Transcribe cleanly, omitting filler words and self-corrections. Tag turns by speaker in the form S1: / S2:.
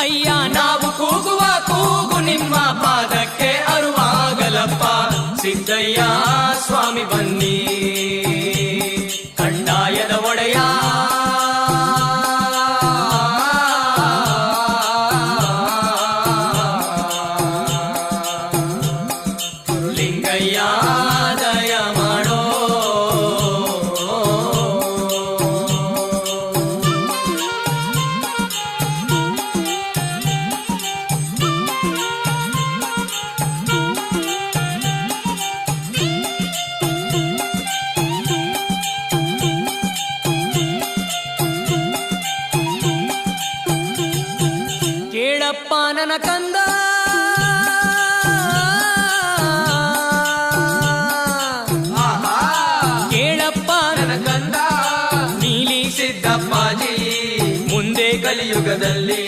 S1: ಅಯ್ಯ ನಾವು ಕೂಗುವ ಕೂಗು ನಿಮ್ಮ ಪಾದಕ್ಕೆ ಅರುವಾಗಲಪ್ಪ. ಸಿದ್ದಯ್ಯ ಸ್ವಾಮಿ ಬನ್ನಿ ಕಂದಾಯದ ಒಡೆಯ. ಲಿಂಗಯ್ಯ ದಯ ಮಾಡೋ. ಕೇಳಪ್ಪ ನನ್ನ ಕಂದ, ಕೇಳಪ್ಪ ನನ್ನ ಕಂದ, ನೀಲಿ ಸಿದ್ದಪ್ಪಾಜಿ ಮುಂದೆ ಕಲಿಯುಗದಲ್ಲಿ